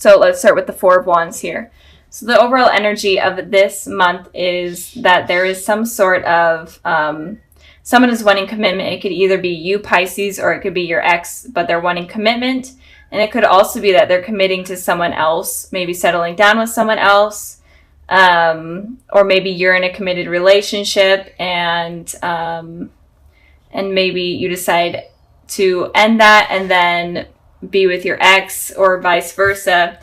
So let's start with the Four of Wands here. So the overall energy of this month is that there is some sort of, someone is wanting commitment. It could either be you, Pisces, or it could be your ex, but they're wanting commitment. And it could also be that they're committing to someone else, maybe settling down with someone else, or maybe you're in a committed relationship and maybe you decide to end that and then be with your ex or vice versa.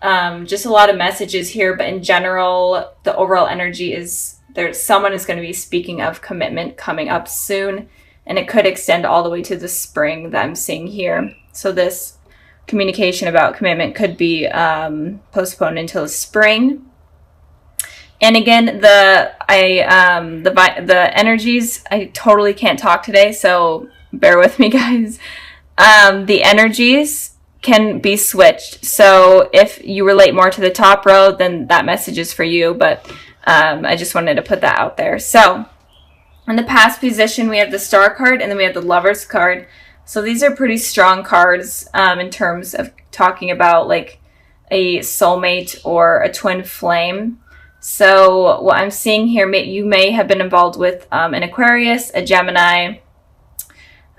Just a lot of messages here, but in general, the overall energy is someone is going to be speaking of commitment coming up soon, and it could extend all the way to the spring that I'm seeing here. So this communication about commitment could be postponed until the spring. And again, the energies, I totally can't talk today, so bear with me, guys. The energies can be switched. So if you relate more to the top row, then that message is for you. But I just wanted to put that out there. So in the past position, we have the Star card and then we have the Lovers card. So these are pretty strong cards in terms of talking about like a soulmate or a twin flame. So what I'm seeing here, you may have been involved with an Aquarius, a Gemini,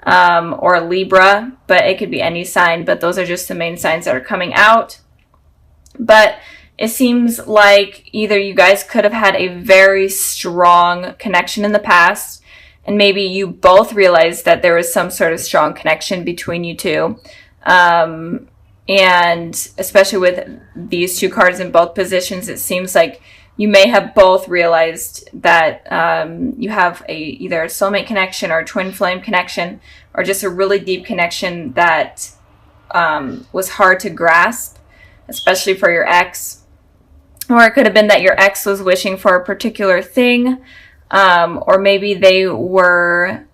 or a Libra, but it could be any sign, but those are just the main signs that are coming out. But it seems like either you guys could have had a very strong connection in the past, and maybe you both realized that there was some sort of strong connection between you two. And especially with these two cards in both positions, it seems like you may have both realized that you have either a soulmate connection or a twin flame connection, or just a really deep connection that was hard to grasp, especially for your ex. Or it could have been that your ex was wishing for a particular thing, or maybe they were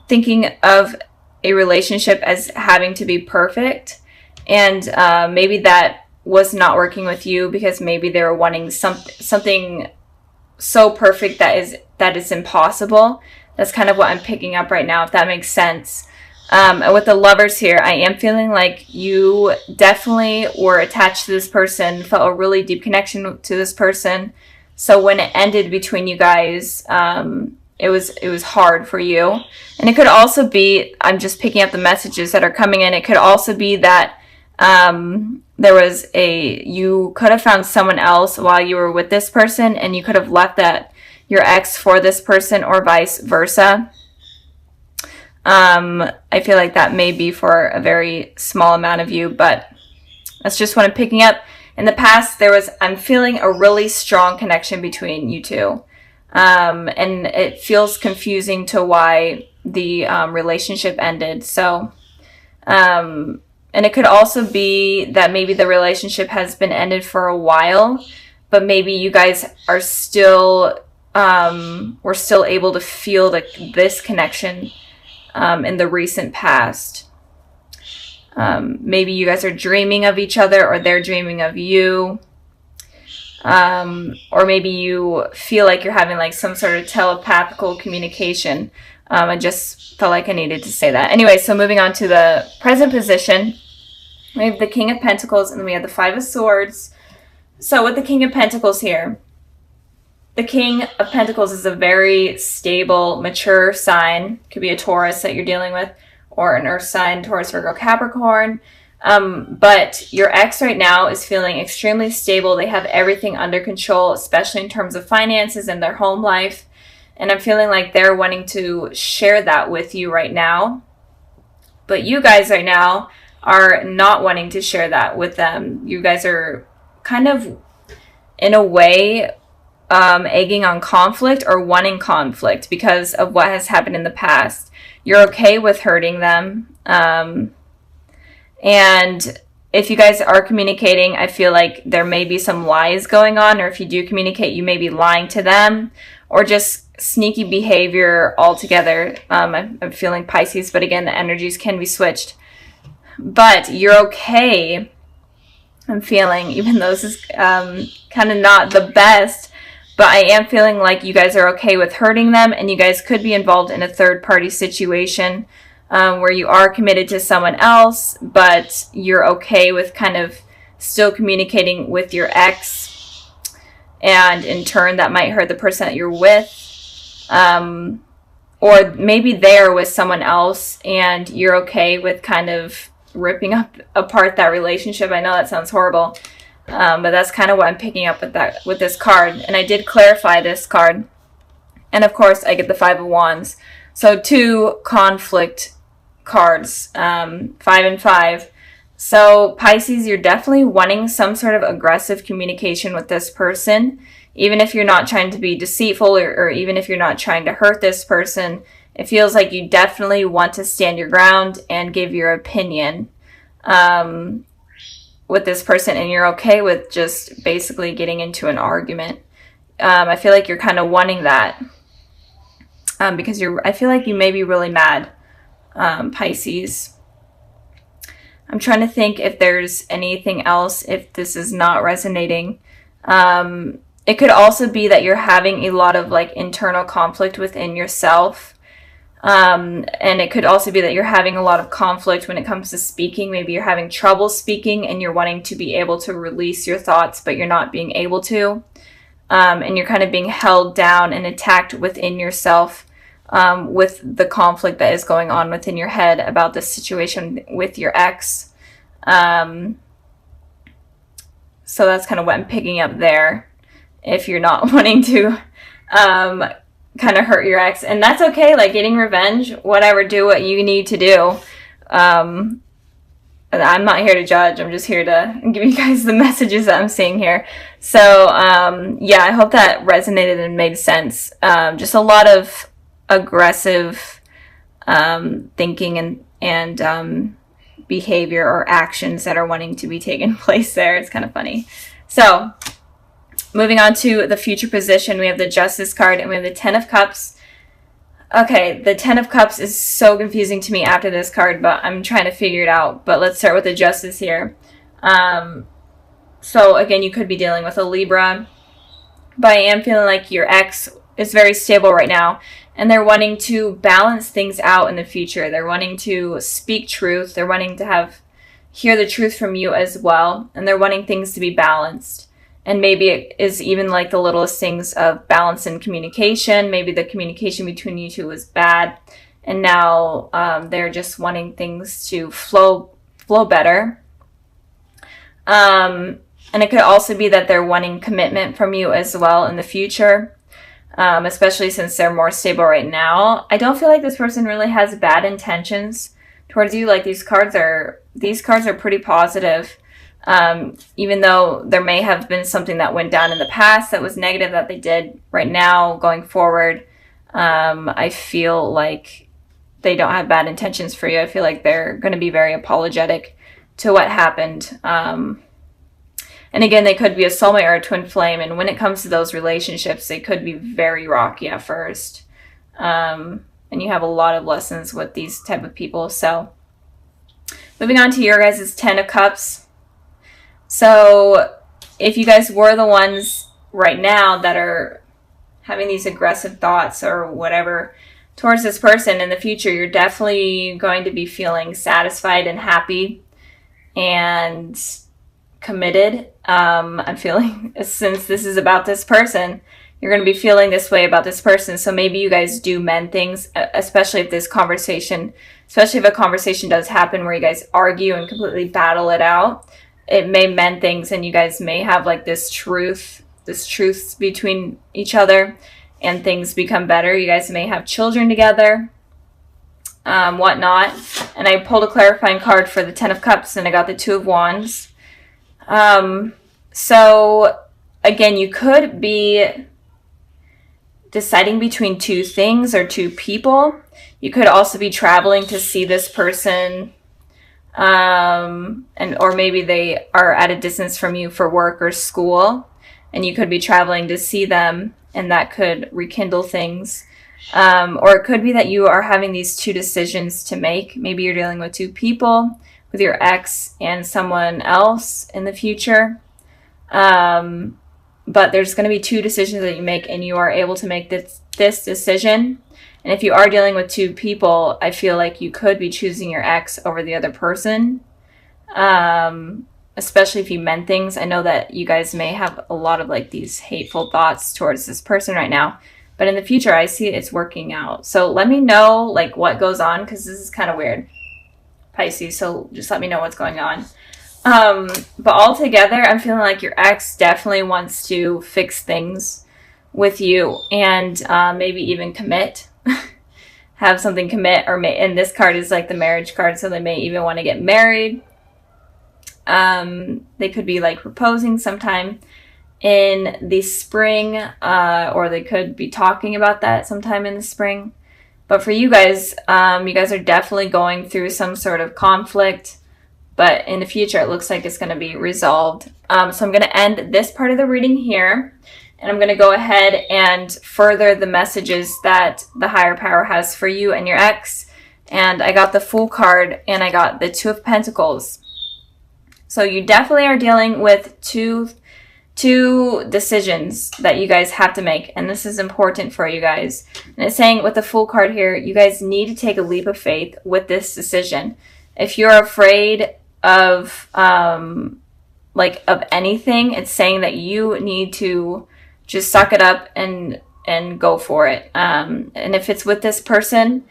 thinking of a relationship as having to be perfect, and maybe that was not working with you because maybe they were wanting something so perfect that is impossible. That's kind of what I'm picking up right now, if that makes sense. And with the Lovers here, I am feeling like you definitely were attached to this person, felt a really deep connection to this person. So when it ended between you guys, it was hard for you. And it could also be, I'm just picking up the messages that are coming in, it could also be that you could have found someone else while you were with this person, and you could have left your ex for this person, or vice versa. I feel like that may be for a very small amount of you, but that's just what I'm picking up. In the past, I'm feeling a really strong connection between you two. And it feels confusing to why the relationship ended. So, and it could also be that maybe the relationship has been ended for a while, but maybe you guys are still, were still able to feel this connection in the recent past. Maybe you guys are dreaming of each other, or they're dreaming of you. Or maybe you feel like you're having like some sort of telepathical communication. I just felt like I needed to say that. Anyway, so moving on to the present position. We have the King of Pentacles, and then we have the Five of Swords. So with the King of Pentacles here, the King of Pentacles is a very stable, mature sign. Could be a Taurus that you're dealing with, or an Earth sign, Taurus, Virgo, Capricorn. But your ex right now is feeling extremely stable. They have everything under control, especially in terms of finances and their home life. And I'm feeling like they're wanting to share that with you right now. But you guys right now are not wanting to share that with them. You guys are kind of, in a way, egging on conflict or wanting conflict because of what has happened in the past. You're okay with hurting them. And if you guys are communicating, I feel like there may be some lies going on, or if you do communicate, you may be lying to them, or just sneaky behavior altogether. I'm feeling Pisces, but again, the energies can be switched. But you're okay, I'm feeling, even though this is kind of not the best, but I am feeling like you guys are okay with hurting them, and you guys could be involved in a third-party situation. where you are committed to someone else, but you're okay with kind of still communicating with your ex, and in turn that might hurt the person that you're with. Or maybe they're with someone else and you're okay with kind of ripping apart that relationship. I know that sounds horrible, but that's kind of what I'm picking up with this card. And I did clarify this card. And of course, I get the Five of Wands. So 2 conflict cards, 5 and 5. So Pisces, you're definitely wanting some sort of aggressive communication with this person. Even if you're not trying to be deceitful, or even if you're not trying to hurt this person, it feels like you definitely want to stand your ground and give your opinion with this person, and you're okay with just basically getting into an argument. I feel like you're kind of wanting that because I feel like you may be really mad, Pisces. I'm trying to think if there's anything else, if this is not resonating. It could also be that you're having a lot of like internal conflict within yourself. And it could also be that you're having a lot of conflict when it comes to speaking. Maybe you're having trouble speaking and you're wanting to be able to release your thoughts, but you're not being able to. And you're kind of being held down and attacked within yourself with the conflict that is going on within your head about this situation with your ex. So that's kind of what I'm picking up there. If you're not wanting to kind of hurt your ex, and that's okay, like getting revenge, whatever, do what you need to do. I'm not here to judge, I'm just here to give you guys the messages that I'm seeing here. So yeah, I hope that resonated and made sense. Just a lot of aggressive thinking and behavior or actions that are wanting to be taken place there. It's kind of funny. So moving on to the future position, we have the Justice card and we have the Ten of Cups. Okay, the Ten of Cups is so confusing to me after this card, but I'm trying to figure it out. But let's start with the Justice here. So again, you could be dealing with a Libra, but I am feeling like your ex is very stable right now, and they're wanting to balance things out in the future. They're wanting to speak truth. They're wanting to hear the truth from you as well, and they're wanting things to be balanced. And maybe it is even like the littlest things of balance in communication. Maybe the communication between you two was bad, and now they're just wanting things to flow better. And it could also be that they're wanting commitment from you as well in the future, especially since they're more stable right now. I don't feel like this person really has bad intentions towards you. Like these cards are pretty positive. Even though there may have been something that went down in the past that was negative that they did, right now, going forward, I feel like they don't have bad intentions for you. I feel like they're going to be very apologetic to what happened. And again, they could be a soulmate or a twin flame. And when it comes to those relationships, they could be very rocky at first. And you have a lot of lessons with these type of people. So moving on to your guys' Ten of Cups. So if you guys were the ones right now that are having these aggressive thoughts or whatever towards this person in the future, you're definitely going to be feeling satisfied and happy and committed. I'm feeling, since this is about this person, you're going to be feeling this way about this person. So maybe you guys do mend things, especially if a conversation does happen where you guys argue and completely battle it out. It may mend things, and you guys may have like this truth between each other, and things become better. You guys may have children together, whatnot. And I pulled a clarifying card for the Ten of Cups, and I got the Two of Wands. So again, you could be deciding between two things or two people. You could also be traveling to see this person. Or maybe they are at a distance from you for work or school, and you could be traveling to see them, and that could rekindle things. Or it could be that you are having these two decisions to make. Maybe you're dealing with two people, with your ex and someone else in the future. But there's going to be two decisions that you make, and you are able to make this decision. And if you are dealing with two people, I feel like you could be choosing your ex over the other person. Especially if you meant things. I know that you guys may have a lot of like these hateful thoughts towards this person right now, but in the future, I see it's working out. So let me know like what goes on, because this is kind of weird, Pisces. So just let me know what's going on. But altogether, I'm feeling like your ex definitely wants to fix things with you, and maybe even commit, have something commit, or and this card is like the marriage card, so they may even want to get married. They could be like proposing sometime in the spring, or they could be talking about that sometime in the spring. But for you guys are definitely going through some sort of conflict, but in the future, it looks like it's going to be resolved. So I'm going to end this part of the reading here, and I'm going to go ahead and further the messages that the higher power has for you and your ex. And I got the Fool card, and I got the Two of Pentacles. So you definitely are dealing with two decisions that you guys have to make, and this is important for you guys. And it's saying with the Fool card here, you guys need to take a leap of faith with this decision. If you're afraid of of anything, it's saying that you need to just suck it up and go for it. And if it's with this person,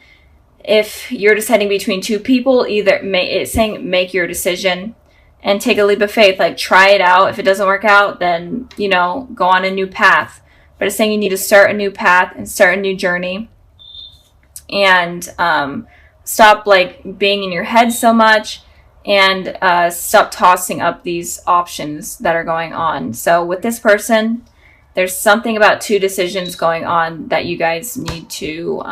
if you're deciding between two people, it's saying make your decision and take a leap of faith. Like, try it out. If it doesn't work out, then, go on a new path. But it's saying you need to start a new path and start a new journey. And stop, being in your head so much. And stop tossing up these options that are going on. So with this person, there's something about two decisions going on that you guys need to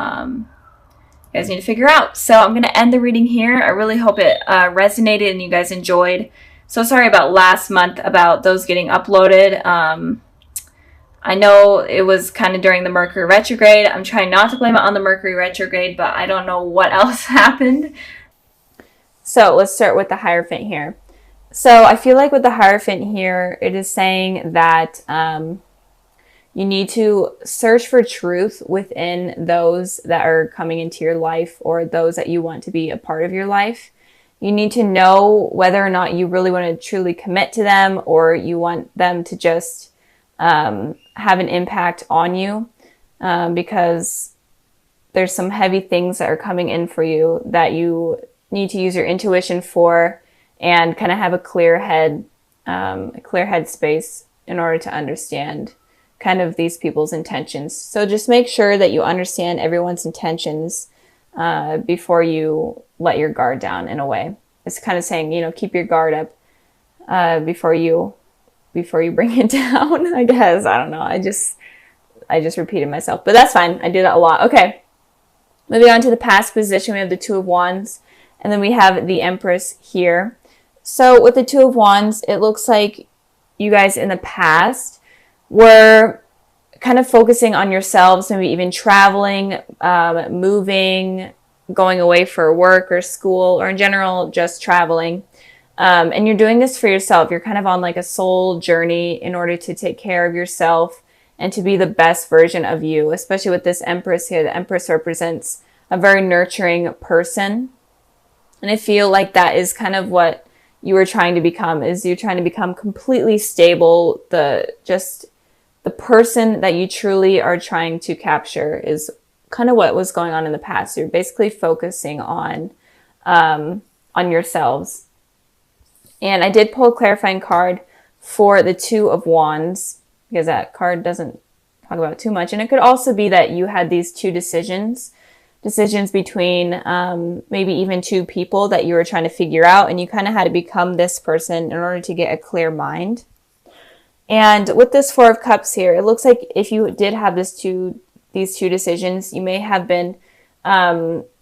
figure out. So I'm going to end the reading here. I really hope it resonated and you guys enjoyed. So sorry about last month about those getting uploaded. I know it was kind of during the Mercury retrograde. I'm trying not to blame it on the Mercury retrograde, but I don't know what else happened. So let's start with the Hierophant here. So I feel like with the Hierophant here, it is saying that you need to search for truth within those that are coming into your life, or those that you want to be a part of your life. You need to know whether or not you really want to truly commit to them, or you want them to just have an impact on you, because there's some heavy things that are coming in for you that you need to use your intuition for, and kind of have a clear head space in order to understand kind of these people's intentions. So just make sure that you understand everyone's intentions before you let your guard down, in a way. It's kind of saying, keep your guard up before you bring it down, I guess. I don't know. I just repeated myself, but that's fine. I do that a lot. Okay. Moving on to the past position, we have the Two of Wands, and then we have the Empress here. So with the Two of Wands, it looks like you guys in the past were kind of focusing on yourselves, maybe even traveling, moving, going away for work or school, or in general, just traveling. And you're doing this for yourself. You're kind of on like a soul journey in order to take care of yourself and to be the best version of you, especially with this Empress here. The Empress represents a very nurturing person. And I feel like that is kind of what you were trying to become, is you're trying to become completely stable. The person that you truly are trying to capture is kind of what was going on in the past. You're basically focusing on yourselves. And I did pull a clarifying card for the Two of Wands, because that card doesn't talk about too much. And it could also be that you had these two decisions between maybe even two people that you were trying to figure out, and you kind of had to become this person in order to get a clear mind. And with this Four of Cups here, it looks like if you did have these two decisions, you may have been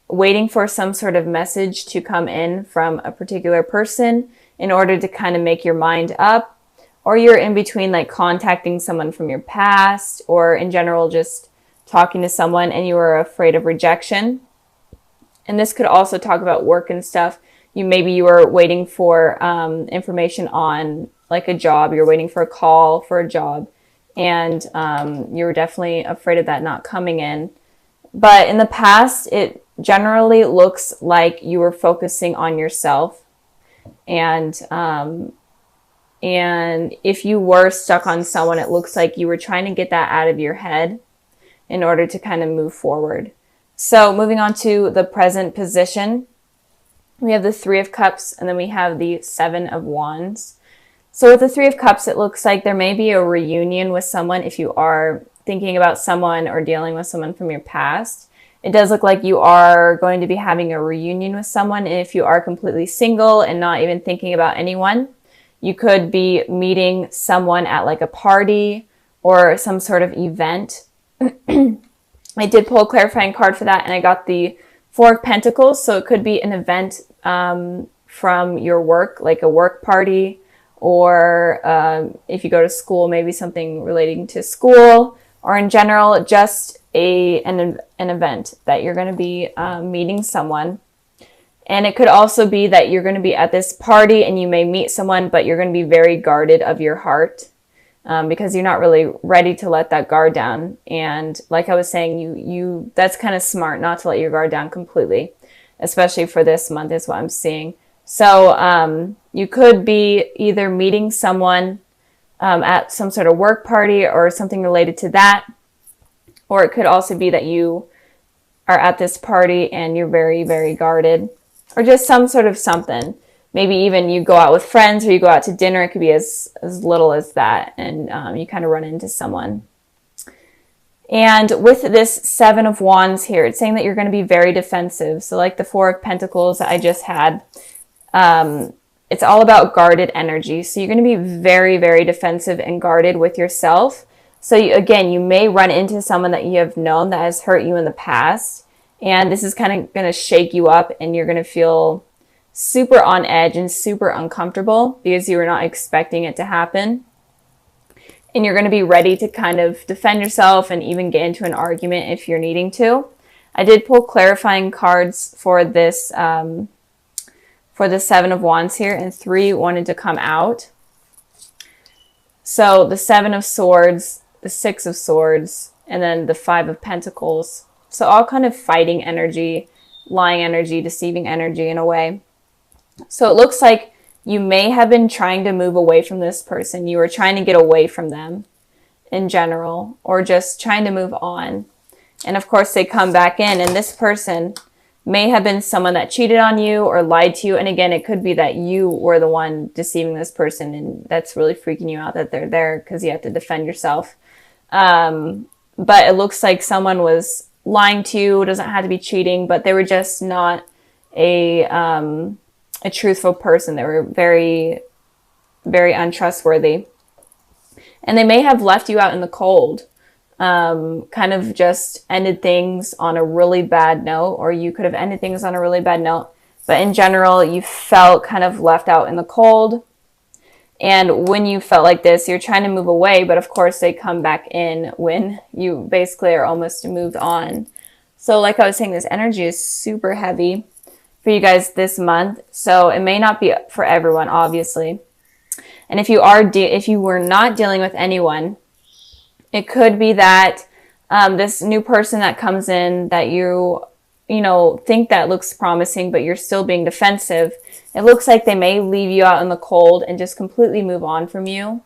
waiting for some sort of message to come in from a particular person in order to kind of make your mind up, or you're in between like contacting someone from your past, or in general just talking to someone and you were afraid of rejection. And this could also talk about work and stuff. Maybe you were waiting for information on like a job. You're waiting for a call for a job, and you were definitely afraid of that not coming in. But in the past, it generally looks like you were focusing on yourself. And if you were stuck on someone, it looks like you were trying to get that out of your head in order to kind of move forward. So moving on to the present position, we have the Three of Cups, and then we have the Seven of Wands. So with the Three of Cups, it looks like there may be a reunion with someone if you are thinking about someone or dealing with someone from your past. It does look like you are going to be having a reunion with someone. And if you are completely single and not even thinking about anyone, you could be meeting someone at like a party or some sort of event. I did pull a clarifying card for that, and I got the Four of Pentacles. So it could be an event from your work, like a work party, or if you go to school, maybe something relating to school, or in general, just an event that you're going to be meeting someone. And it could also be that you're going to be at this party and you may meet someone, but you're going to be very guarded of your heart because you're not really ready to let that guard down. And like I was saying, you that's kind of smart not to let your guard down completely, especially for this month is what I'm seeing. So you could be either meeting someone at some sort of work party or something related to that, or it could also be that you are at this party and you're very, very guarded, or just some sort of something. Maybe even you go out with friends or you go out to dinner. It could be as little as that, and you kind of run into someone. And with this Seven of Wands here, it's saying that you're going to be very defensive. So like the Four of Pentacles that I just had, it's all about guarded energy. So you're going to be very, very defensive and guarded with yourself. So again, you may run into someone that you have known that has hurt you in the past. And this is kind of going to shake you up, and you're going to feel super on edge and super uncomfortable because you were not expecting it to happen. And you're going to be ready to kind of defend yourself and even get into an argument if you're needing to. I did pull clarifying cards for this, for the Seven of Wands here, and 3 wanted to come out. So the Seven of Swords, the Six of Swords, and then the Five of Pentacles. So all kind of fighting energy, lying energy, deceiving energy in a way. So it looks like you may have been trying to move away from this person. You were trying to get away from them in general, or just trying to move on. And of course they come back in, and this person may have been someone that cheated on you or lied to you. And again, it could be that you were the one deceiving this person, and that's really freaking you out that they're there because you have to defend yourself. But it looks like someone was lying to you. It doesn't have to be cheating, but they were just not a truthful person. They were very, very untrustworthy. And they may have left you out in the cold, kind of just ended things on a really bad note, or you could have ended things on a really bad note. But in general, you felt kind of left out in the cold. And when you felt like this, you're trying to move away, but of course they come back in when you basically are almost moved on. So like I was saying, this energy is super heavy for you guys this month. So it may not be for everyone, obviously. And if you were not dealing with anyone, it could be that this new person that comes in that you think that looks promising, but you're still being defensive. It looks like they may leave you out in the cold and just completely move on from you.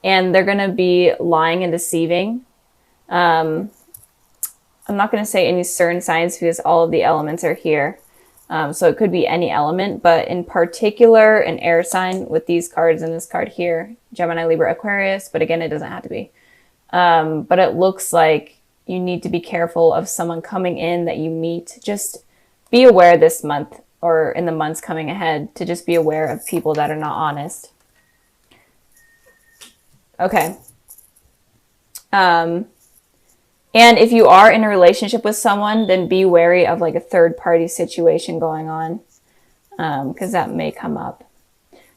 And they're going to be lying and deceiving. I'm not going to say any certain signs because all of the elements are here. So it could be any element, but in particular, an air sign with these cards and this card here, Gemini, Libra, Aquarius. But again, it doesn't have to be. But it looks like you need to be careful of someone coming in that you meet. Just be aware this month or in the months coming ahead to just be aware of people that are not honest. Okay. And if you are in a relationship with someone, then be wary of like a third party situation going on, because that may come up.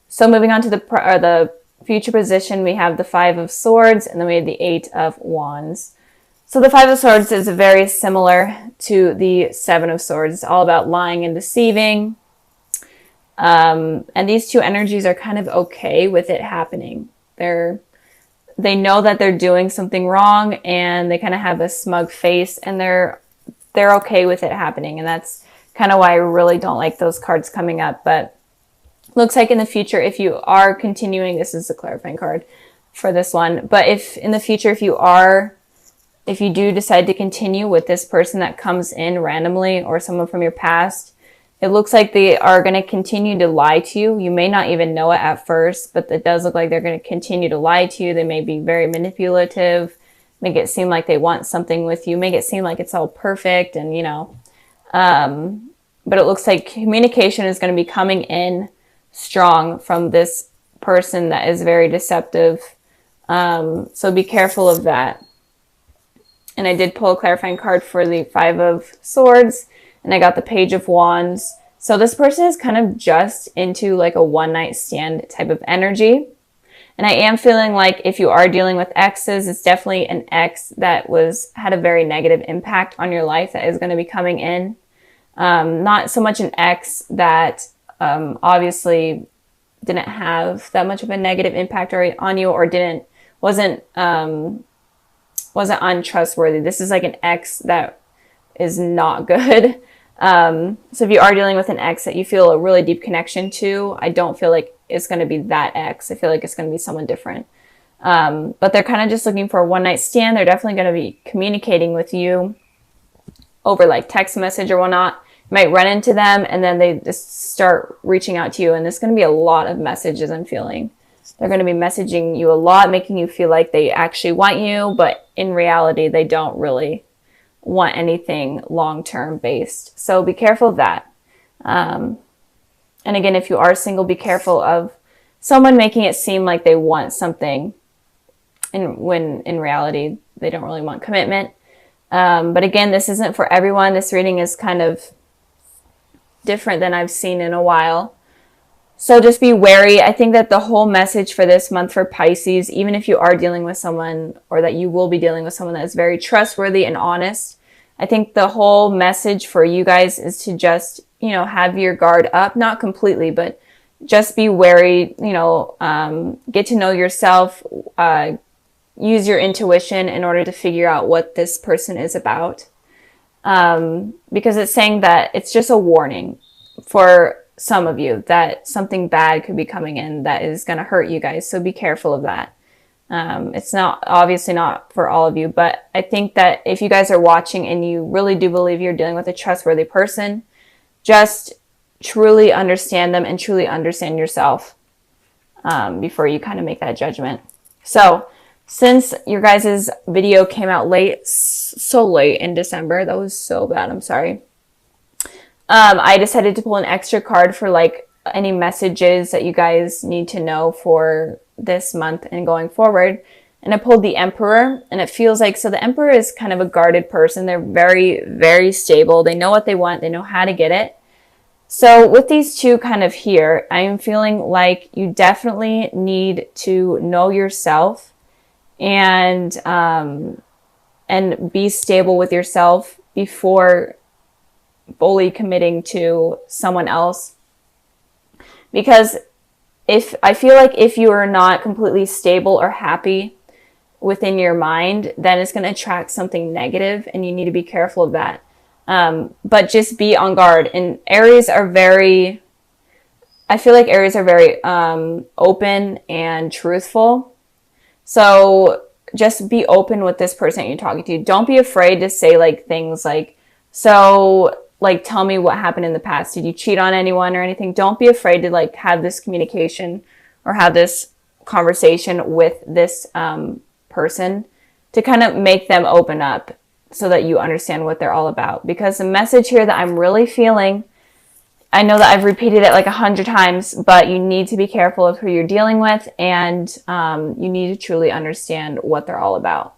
So moving on to the future position, we have the Five of Swords, and then we have the Eight of Wands. So the Five of Swords is very similar to the Seven of Swords. It's all about lying and deceiving. And these two energies are kind of okay with it happening. They know that they're doing something wrong, and they kind of have a smug face, and they're they're okay with it happening. And that's kind of why I really don't like those cards coming up. But looks like in the future, if you are continuing, this is the clarifying card for this one. But if in the future, if you do decide to continue with this person that comes in randomly or someone from your past, it looks like they are going to continue to lie to you. You may not even know it at first, but it does look like they're going to continue to lie to you. They may be very manipulative, make it seem like they want something with you, make it seem like it's all perfect, and but it looks like communication is going to be coming in strong from this person that is very deceptive. So be careful of that. And I did pull a clarifying card for the 5 of Swords, and I got the Page of Wands. So this person is kind of just into like a one-night stand type of energy. And I am feeling like if you are dealing with exes, it's definitely an ex that had a very negative impact on your life that is going to be coming in. Not so much an ex that obviously didn't have that much of a negative impact on you, or wasn't untrustworthy. This is like an ex that is not good. So if you are dealing with an ex that you feel a really deep connection to, I don't feel like it's going to be that ex. I feel like it's going to be someone different. But they're kind of just looking for a one-night stand. They're definitely going to be communicating with you over like text message or whatnot. You might run into them and then they just start reaching out to you. And there's going to be a lot of messages, I'm feeling. They're going to be messaging you a lot, making you feel like they actually want you, but in reality, they don't really want anything long-term based. So be careful of that. And again, if you are single, be careful of someone making it seem like they want something, when in reality, they don't really want commitment. But again, this isn't for everyone. This reading is kind of different than I've seen in a while. So just be wary. I think that the whole message for this month for Pisces, even if you are dealing with someone, or that you will be dealing with someone that is very trustworthy and honest, I think the whole message for you guys is to just, have your guard up, not completely, but just be wary, get to know yourself, use your intuition in order to figure out what this person is about. Because it's saying that it's just a warning for some of you that something bad could be coming in that is going to hurt you guys. So be careful of that. It's obviously not for all of you, but I think that if you guys are watching and you really do believe you're dealing with a trustworthy person, just truly understand them and truly understand yourself before you kind of make that judgment. So since your guys' video came out so late in December, that was so bad, I'm sorry. I decided to pull an extra card for like any messages that you guys need to know for this month and going forward. And I pulled the Emperor, and it feels like, so the Emperor is kind of a guarded person. They're very, very stable. They know what they want. They know how to get it. So with these two kind of here, I'm feeling like you definitely need to know yourself and be stable with yourself before fully committing to someone else. Because I feel like if you are not completely stable or happy within your mind, then it's going to attract something negative, and you need to be careful of that. But just be on guard. And Aries are very, I feel like Aries are very open and truthful. So just be open with this person that you're talking to. Don't be afraid to say like things like, so like, tell me what happened in the past. Did you cheat on anyone or anything? Don't be afraid to like have this communication or have this conversation with this person to kind of make them open up so that you understand what they're all about. Because the message here that I'm really feeling, I know that I've repeated it like 100 times, but you need to be careful of who you're dealing with, and you need to truly understand what they're all about.